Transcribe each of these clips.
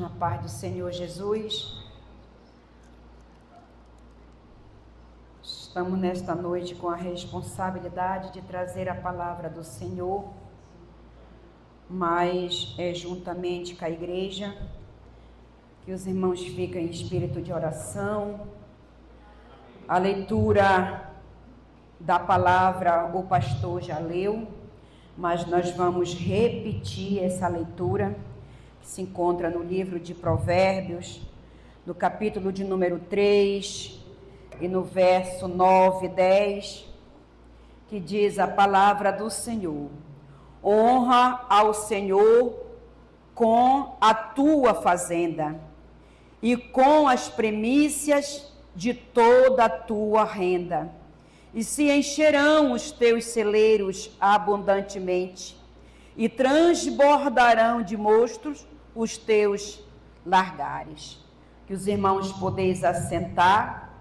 na paz do Senhor Jesus. Estamos nesta noite com a responsabilidade de trazer a palavra do Senhor, mas juntamente com a igreja, que os irmãos fiquem em espírito de oração. A leitura da palavra o pastor já leu, mas nós vamos repetir essa leitura, que se encontra no livro de Provérbios, no capítulo de número 3, e no verso 9 e 10, que diz a palavra do Senhor: honra ao Senhor com a tua fazenda e com as primícias de toda a tua renda, e se encherão os teus celeiros abundantemente, e transbordarão de mostos os teus largares. Que os irmãos podeis assentar.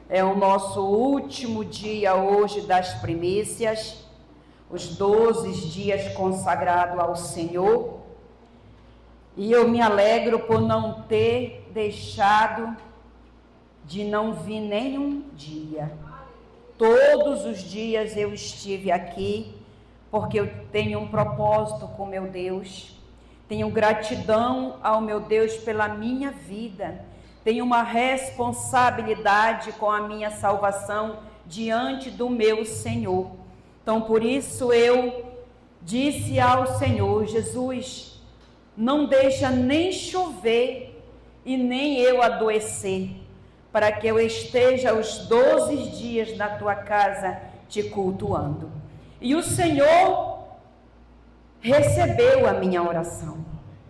É o nosso último dia hoje das primícias, os 12 dias consagrados ao Senhor. E eu me alegro por não ter deixado de não vir nenhum dia. Todos os dias eu estive aqui, porque eu tenho um propósito com meu Deus. Tenho gratidão ao meu Deus pela minha vida. Tenho uma responsabilidade com a minha salvação diante do meu Senhor. Então, por isso eu disse ao Senhor: Jesus, não deixa nem chover e nem eu adoecer, para que eu esteja os 12 dias na tua casa te cultuando. E o Senhor recebeu a minha oração,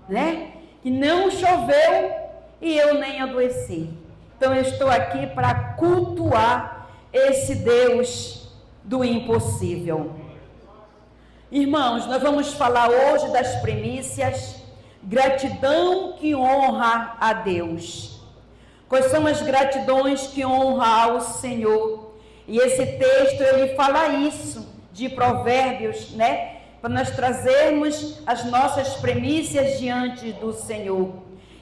né? Que não choveu e eu nem adoeci. Então eu estou aqui para cultuar esse Deus do impossível. Irmãos, nós vamos falar hoje das primícias, gratidão que honra a Deus. Quais são as gratidões que honra ao Senhor? E esse texto, ele fala isso, de Provérbios, né? Para nós trazermos as nossas primícias diante do Senhor.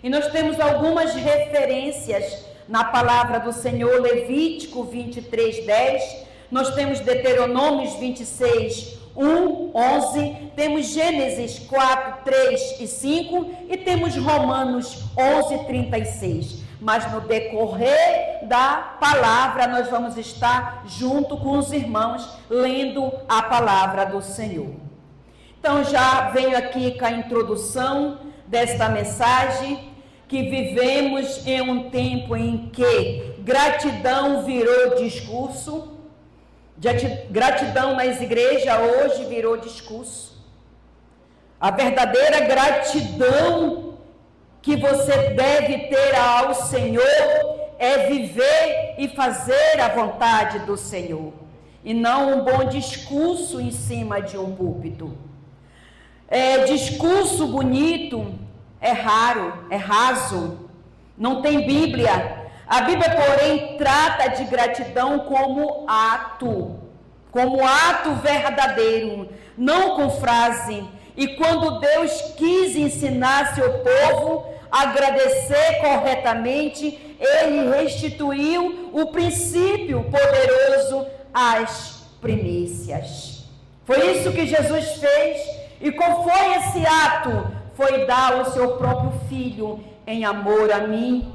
E nós temos algumas referências na palavra do Senhor. Levítico 23, 10. Nós temos Deuteronômios 26, 1, 11. Temos Gênesis 4, 3 e 5. E temos Romanos 11, 36. Mas no decorrer da palavra, nós vamos estar junto com os irmãos, lendo a palavra do Senhor. Então já venho aqui com a introdução desta mensagem, que vivemos em um tempo em que gratidão virou discurso. Gratidão nas igrejas hoje virou discurso. A verdadeira gratidão que você deve ter ao Senhor é viver e fazer a vontade do Senhor, e não um bom discurso em cima de um púlpito. Discurso bonito é raro, é raso, não tem Bíblia. A Bíblia, porém, trata de gratidão como ato verdadeiro, não com frase. E quando Deus quis ensinar seu povo a agradecer corretamente, Ele restituiu o princípio poderoso às primícias. Foi isso que Jesus fez. E qual foi esse ato? Foi dar o seu próprio filho em amor a mim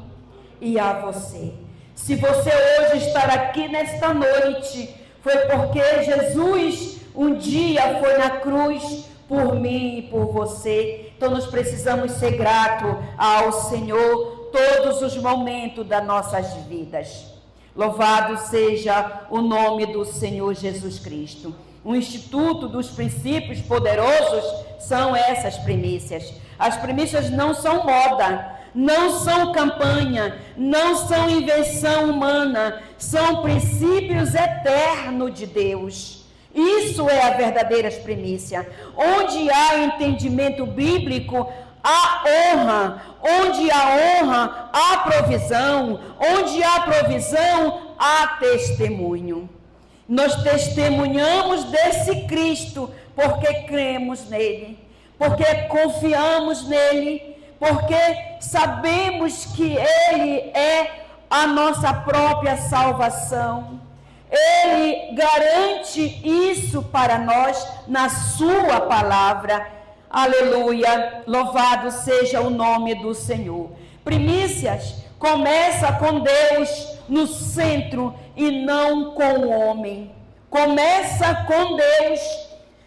e a você. Se você hoje estar aqui nesta noite, foi porque Jesus um dia foi na cruz por mim e por você. Então nós precisamos ser gratos ao Senhor todos os momentos das nossas vidas. Louvado seja o nome do Senhor Jesus Cristo. O instituto dos princípios poderosos são essas primícias. As primícias não são moda, não são campanha, não são invenção humana, são princípios eternos de Deus. Isso é a verdadeira primícia. Onde há entendimento bíblico, há honra. Onde há honra, há provisão. Onde há provisão, há testemunho. Nós testemunhamos desse Cristo porque cremos nele, porque confiamos nele, porque sabemos que Ele é a nossa própria salvação. Ele garante isso para nós na sua palavra. Aleluia, louvado seja o nome do Senhor. Primícias começa com Deus no centro e não com o homem. Começa com Deus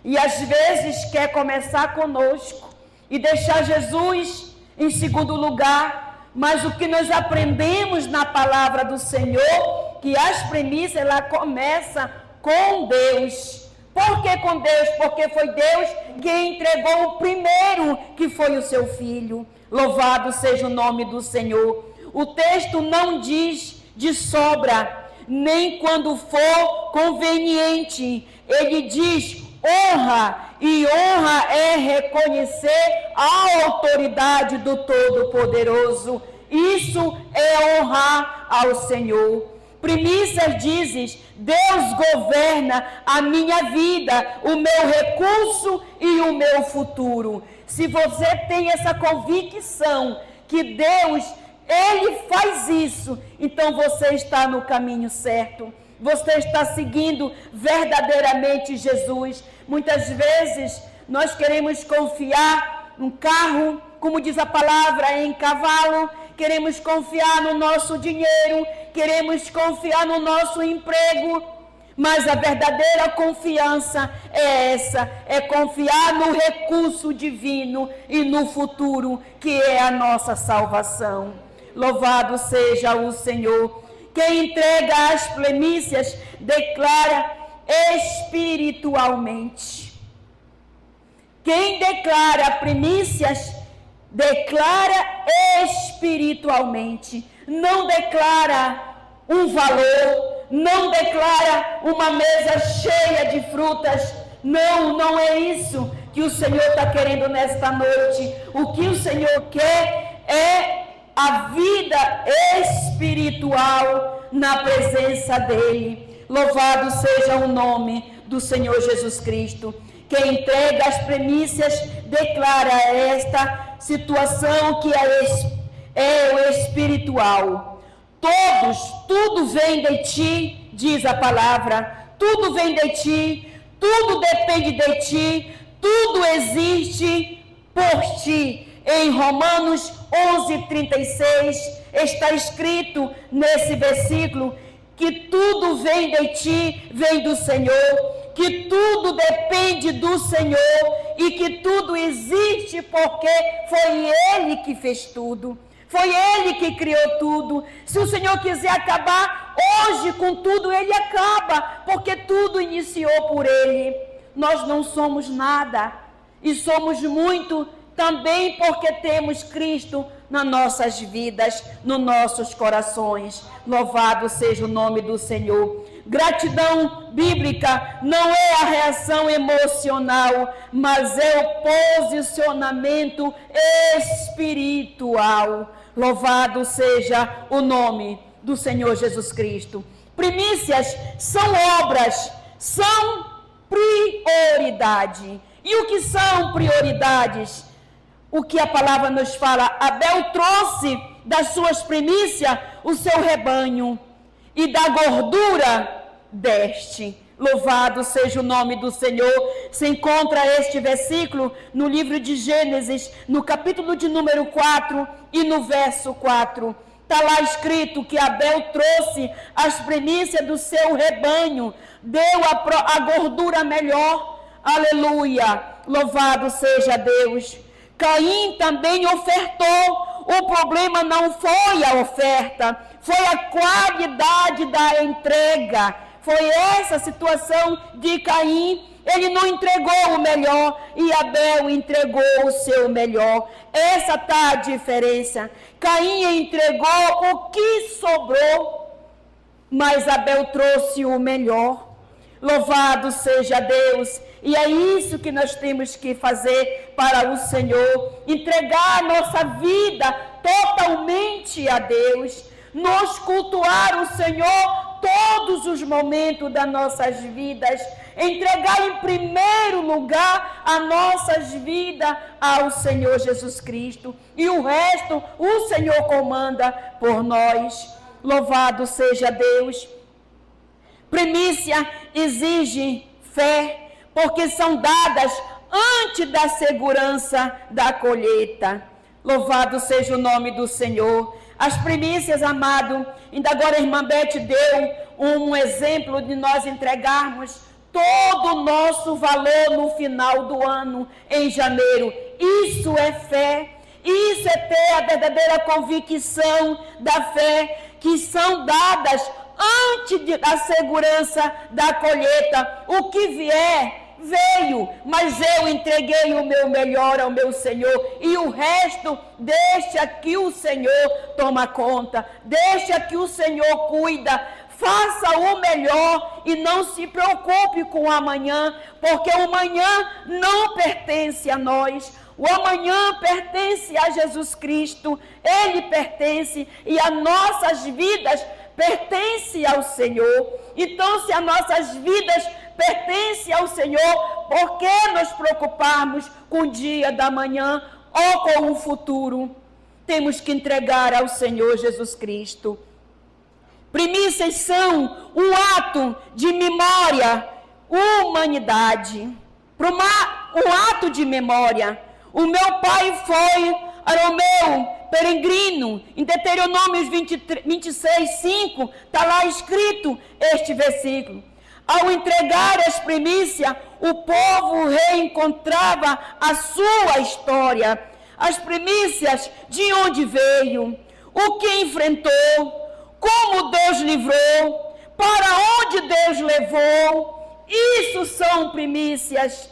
e às vezes quer começar conosco e deixar Jesus em segundo lugar, mas o que nós aprendemos na palavra do Senhor, que as primícias ela começa com Deus. Por que com Deus? Porque foi Deus quem entregou o primeiro, que foi o seu filho. Louvado seja o nome do Senhor. O texto não diz de sobra, nem quando for conveniente. Ele diz honra, e honra é reconhecer a autoridade do Todo-Poderoso. Isso é honrar ao Senhor. Primícias dizes, Deus governa a minha vida, o meu recurso e o meu futuro. Se você tem essa convicção que Deus, Ele faz isso, então você está no caminho certo. Você está seguindo verdadeiramente Jesus. Muitas vezes nós queremos confiar num carro, como diz a palavra, em cavalo. Queremos confiar no nosso dinheiro, queremos confiar no nosso emprego, mas a verdadeira confiança é essa, é confiar no recurso divino e no futuro, que é a nossa salvação. Louvado seja o Senhor. Quem entrega as primícias declara espiritualmente. Quem declara primícias declara espiritualmente, não declara um valor, não declara uma mesa cheia de frutas. Não é isso que o Senhor está querendo nesta noite. O que o Senhor quer é a vida espiritual na presença dEle. Louvado seja o nome do Senhor Jesus Cristo. Quem entrega as primícias declara esta situação que é o espiritual. Tudo vem de ti, diz a palavra. Tudo vem de ti, tudo depende de ti, tudo existe por ti. Em Romanos 11:36 está escrito nesse versículo que tudo vem de ti, vem do Senhor, que tudo depende do Senhor e que tudo existe porque foi Ele que fez tudo, foi Ele que criou tudo. Se o Senhor quiser acabar hoje com tudo, Ele acaba, porque tudo iniciou por Ele. Nós não somos nada e somos muito também porque temos Cristo nas nossas vidas, nos nossos corações. Louvado seja o nome do Senhor. Gratidão bíblica não é a reação emocional, mas é o posicionamento espiritual. Louvado seja o nome do Senhor Jesus Cristo. Primícias são obras, são prioridade. E o que são prioridades? O que a palavra nos fala, Abel trouxe das suas primícias o seu rebanho, e da gordura deste. Louvado seja o nome do Senhor. Se encontra este versículo no livro de Gênesis, no capítulo de número 4 e no verso 4. Está lá escrito que Abel trouxe as primícias do seu rebanho, deu a gordura melhor. Aleluia, louvado seja Deus. Caim também ofertou. O problema não foi a oferta, foi a qualidade da entrega. Foi essa situação de Caim. Ele não entregou o melhor e Abel entregou o seu melhor. Essa está a diferença. Caim entregou o que sobrou, mas Abel trouxe o melhor. Louvado seja Deus. E é isso que nós temos que fazer para o Senhor. Entregar a nossa vida totalmente a Deus. Nos cultuar o Senhor todos os momentos das nossas vidas, entregar em primeiro lugar as nossas vidas ao Senhor Jesus Cristo, e o resto o Senhor comanda por nós. Louvado seja Deus. Primícia exige fé, porque são dadas antes da segurança da colheita. Louvado seja o nome do Senhor. As primícias, amado, ainda agora a irmã Beth deu um exemplo de nós entregarmos todo o nosso valor no final do ano, em janeiro. Isso é fé, isso é ter a verdadeira convicção da fé, que são dadas antes da segurança da colheita. O que vier, veio, mas eu entreguei o meu melhor ao meu Senhor, e o resto deixa que o Senhor toma conta, deixa que o Senhor cuida. Faça o melhor e não se preocupe com o amanhã, porque o amanhã não pertence a nós. O amanhã pertence a Jesus Cristo, Ele pertence, e as nossas vidas pertencem ao Senhor. Então, se as nossas vidas pertencem ao Senhor, por que nos preocuparmos com o dia da manhã ou com o futuro? Temos que entregar ao Senhor Jesus Cristo. Primícias são um ato de memória, humanidade. Um ato de memória. O meu pai foi arameu, peregrino. Em Deuteronômio 26:5, está lá escrito este versículo. Ao entregar as primícias, o povo reencontrava a sua história. As primícias, de onde veio, o que enfrentou, como Deus livrou, para onde Deus levou. Isso são primícias.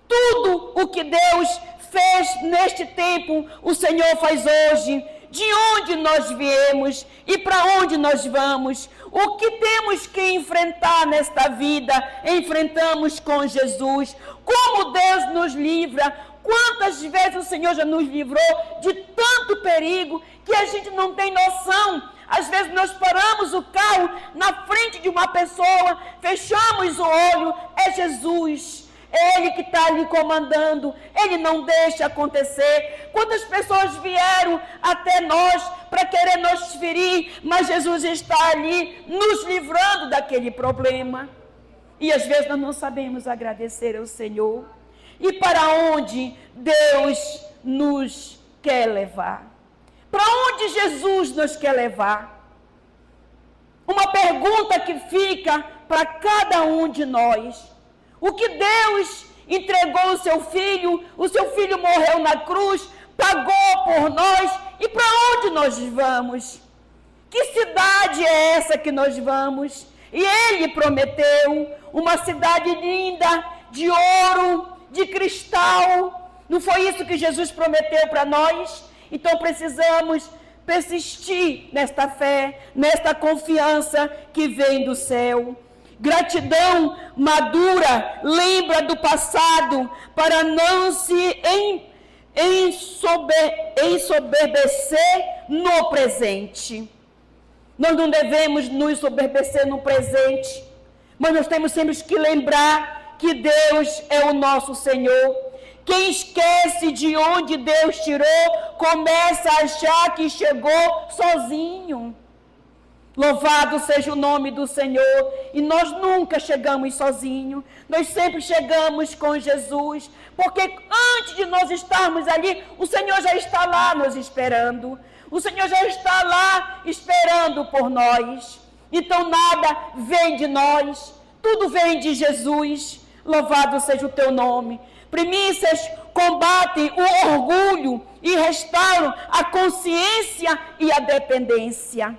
Tudo o que Deus fez neste tempo, o Senhor faz hoje. De onde nós viemos e para onde nós vamos. O que temos que enfrentar nesta vida, enfrentamos com Jesus. Como Deus nos livra. Quantas vezes o Senhor já nos livrou de tanto perigo que a gente não tem noção. Às vezes nós paramos o carro na frente de uma pessoa, fechamos o olho, é Jesus. É Ele que está ali comandando, Ele não deixa acontecer. Quantas pessoas vieram até nós para querer nos ferir, mas Jesus está ali nos livrando daquele problema. E às vezes nós não sabemos agradecer ao Senhor. E para onde Deus nos quer levar? Para onde Jesus nos quer levar? Uma pergunta que fica para cada um de nós. O que Deus entregou o seu filho morreu na cruz, pagou por nós, e para onde nós vamos? Que cidade é essa que nós vamos? E Ele prometeu uma cidade linda, de ouro, de cristal. Não foi isso que Jesus prometeu para nós? Então precisamos persistir nesta fé, nesta confiança que vem do céu. Gratidão madura lembra do passado para não se ensoberbecer no presente. Nós não devemos nos ensoberbecer no presente, mas nós temos sempre que lembrar que Deus é o nosso Senhor. Quem esquece de onde Deus tirou, começa a achar que chegou sozinho. Louvado seja o nome do Senhor. E nós nunca chegamos sozinhos. Nós sempre chegamos com Jesus. Porque antes de nós estarmos ali, o Senhor já está lá nos esperando. O Senhor já está lá esperando por nós. Então nada vem de nós. Tudo vem de Jesus. Louvado seja o teu nome. Primícias combatem o orgulho e restauram a consciência e a dependência.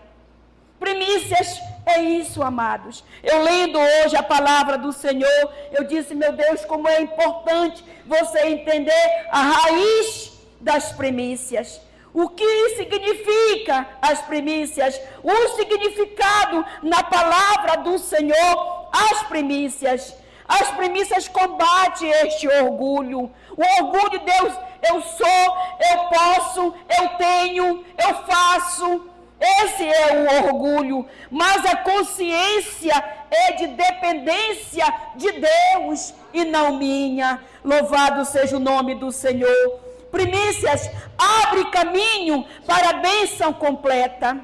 Primícias é isso, amados. Eu lendo hoje a palavra do Senhor, eu disse, meu Deus, como é importante você entender a raiz das primícias. O que significa as primícias? O significado na palavra do Senhor, as primícias. As primícias combatem este orgulho. O orgulho de Deus, eu sou, eu posso, eu tenho, eu faço. Esse é o orgulho, mas a consciência é de dependência de Deus e não minha. Louvado seja o nome do Senhor. Primícias abre caminho para a bênção completa.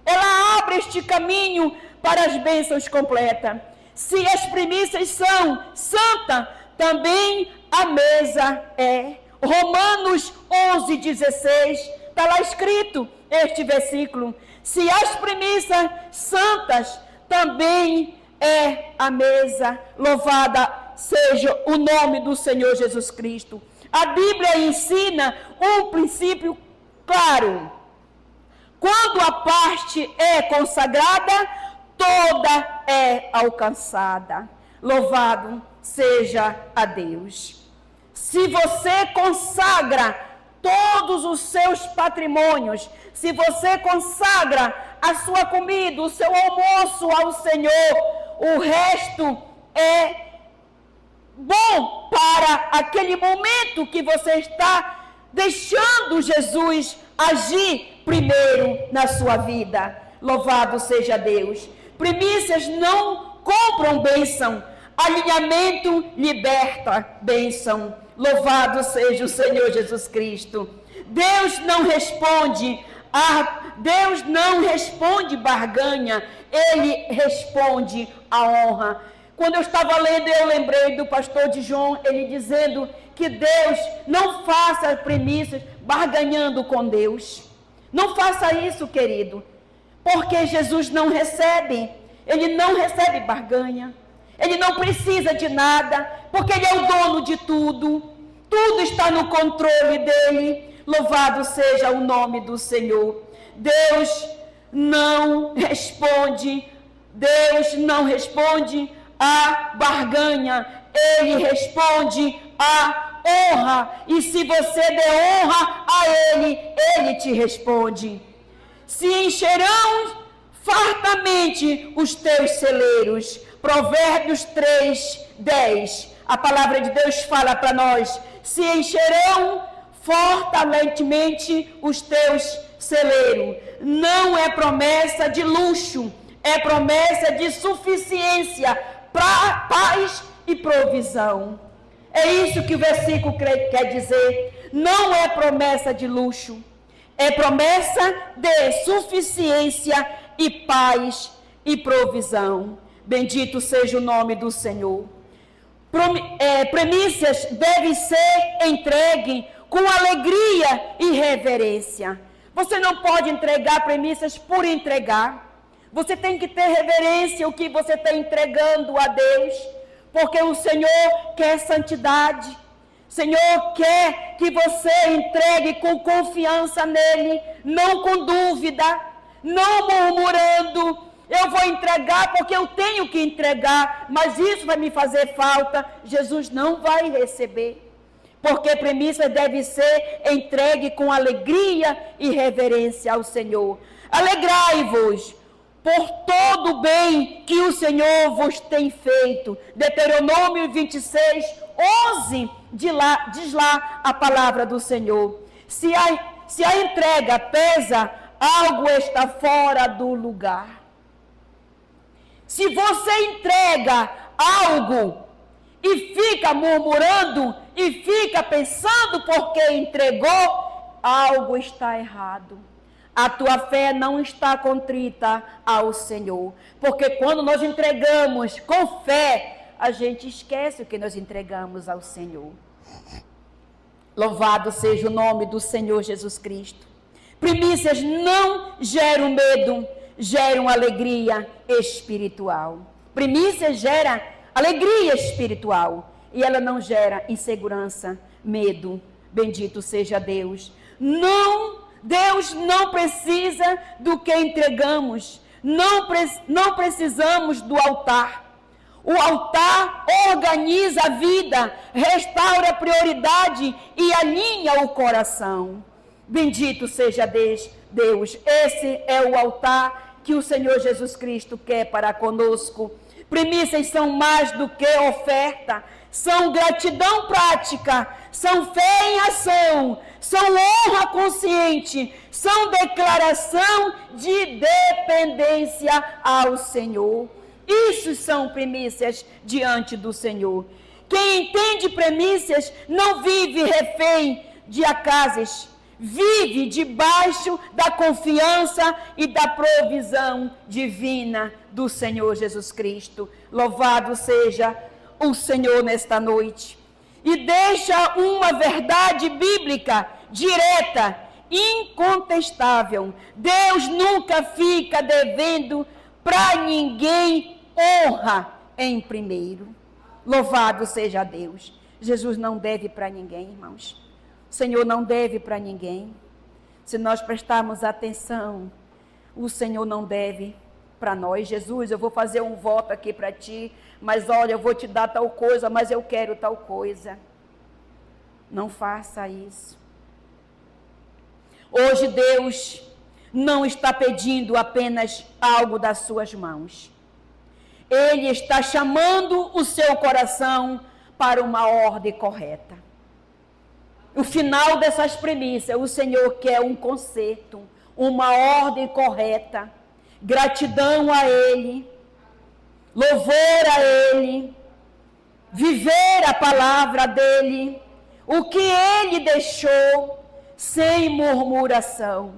Ela abre este caminho para as bênçãos completas. Se as primícias são santas, também a mesa é. Romanos 11:16, está lá escrito este versículo. Se as primícias santas, também é a mesa. Louvada seja o nome do Senhor Jesus Cristo. A Bíblia ensina um princípio claro. Quando a parte é consagrada, toda é alcançada. Louvado seja a Deus. Se você consagra todos os seus patrimônios, se você consagra a sua comida, o seu almoço ao Senhor, o resto é bom para aquele momento que você está deixando Jesus agir primeiro na sua vida. Louvado seja Deus. Primícias não compram bênção. Alinhamento liberta bênção. Louvado seja o Senhor Jesus Cristo. Deus não responde barganha. Ele responde a honra. Quando eu estava lendo, eu lembrei do pastor Dijon, ele dizendo que Deus não faça primícias barganhando com Deus. Não faça isso, querido, porque Jesus não recebe. Ele não recebe barganha. Ele não precisa de nada, porque Ele é o dono de tudo. Tudo está no controle dEle. Louvado seja o nome do Senhor. Deus não responde a barganha. Ele responde a honra. E se você der honra a Ele, Ele te responde. Se encherão fartamente os teus celeiros. Provérbios 3:10. A palavra de Deus fala para nós: se encherão fortemente os teus celeiros. Não é promessa de luxo, é promessa de suficiência, paz e provisão. É isso que o versículo quer dizer. Não é promessa de luxo, é promessa de suficiência e paz e provisão. Bendito seja o nome do Senhor. Primícias devem ser entregues com alegria e reverência. Você não pode entregar primícias por entregar. Você tem que ter reverência ao que você está entregando a Deus, porque o Senhor quer santidade. O Senhor quer que você entregue com confiança nele, não com dúvida, não murmurando. Eu vou entregar porque eu tenho que entregar, mas isso vai me fazer falta. Jesus não vai receber, porque primícias deve ser entregue com alegria e reverência ao Senhor. Alegrai-vos por todo o bem que o Senhor vos tem feito. Deuteronômio 26:11 diz lá a palavra do Senhor. Se a entrega pesa, algo está fora do lugar. Se você entrega algo e fica murmurando e fica pensando porque entregou, algo está errado. A tua fé não está contrita ao Senhor. Porque quando nós entregamos com fé, a gente esquece o que nós entregamos ao Senhor. Louvado seja o nome do Senhor Jesus Cristo. Primícias não geram medo, geram alegria espiritual. Primícia gera alegria espiritual e ela não gera insegurança, medo. Bendito seja Deus. Deus não precisa do que entregamos. Não precisamos do altar. O altar organiza a vida, restaura a prioridade e alinha o coração. Bendito seja Deus. Esse é o altar que o Senhor Jesus Cristo quer para conosco. Primícias são mais do que oferta, são gratidão prática, são fé em ação, são honra consciente, são declaração de dependência ao Senhor. Isso são primícias diante do Senhor. Quem entende primícias não vive refém de acasos, vive debaixo da confiança e da provisão divina do Senhor Jesus Cristo. Louvado seja o Senhor nesta noite. E deixa uma verdade bíblica direta, incontestável. Deus nunca fica devendo para ninguém honra em primeiro. Louvado seja Deus. Jesus não deve para ninguém, irmãos. O Senhor não deve para ninguém. Se nós prestarmos atenção, o Senhor não deve para nós. Jesus, eu vou fazer um voto aqui para ti, mas olha, eu vou te dar tal coisa, mas eu quero tal coisa. Não faça isso. Hoje Deus não está pedindo apenas algo das suas mãos. Ele está chamando o seu coração para uma ordem correta. O final dessas premissas, o Senhor quer um conserto, uma ordem correta, gratidão a Ele, louvor a Ele, viver a palavra dEle, o que Ele deixou, sem murmuração.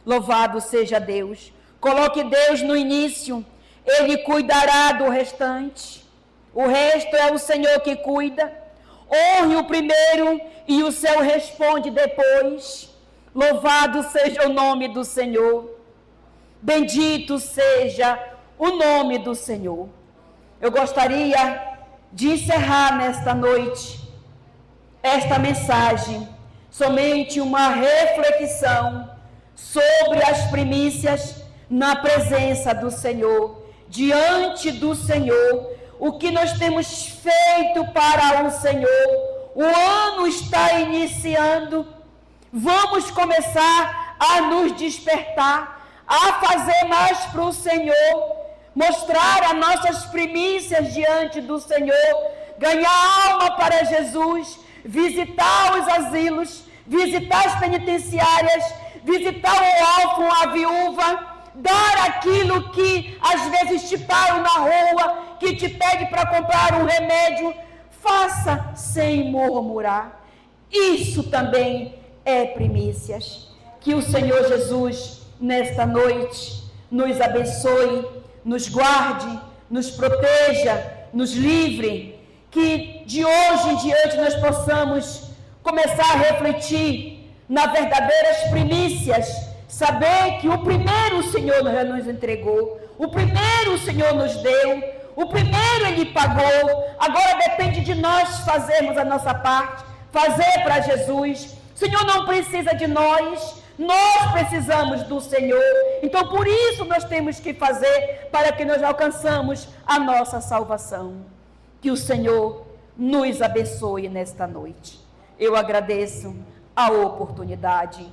Louvado seja Deus. Coloque Deus no início, Ele cuidará do restante. O resto é o Senhor que cuida. Honre o primeiro e o céu responde depois. Louvado seja o nome do Senhor. Bendito seja o nome do Senhor. Eu gostaria de encerrar nesta noite esta mensagem, somente uma reflexão sobre as primícias na presença do Senhor, diante do Senhor, o que nós temos feito para o Senhor. O ano está iniciando, vamos começar a nos despertar, a fazer mais para o Senhor, mostrar as nossas primícias diante do Senhor, ganhar alma para Jesus, visitar os asilos, visitar as penitenciárias, visitar o órfão, a viúva, dar aquilo que às vezes te param na rua, que te pede para comprar um remédio, faça sem murmurar. Isso também é primícias. Que o Senhor Jesus, nesta noite, nos abençoe, nos guarde, nos proteja, nos livre, que de hoje em diante nós possamos começar a refletir nas verdadeiras primícias, saber que o primeiro o Senhor já nos entregou, o primeiro o Senhor nos deu, o primeiro Ele pagou, agora depende de nós fazermos a nossa parte, fazer para Jesus. O Senhor não precisa de nós precisamos do Senhor, então por isso nós temos que fazer para que nós alcançamos a nossa salvação. Que o Senhor nos abençoe nesta noite. Eu agradeço a oportunidade,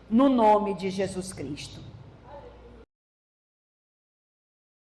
no nome de Jesus Cristo.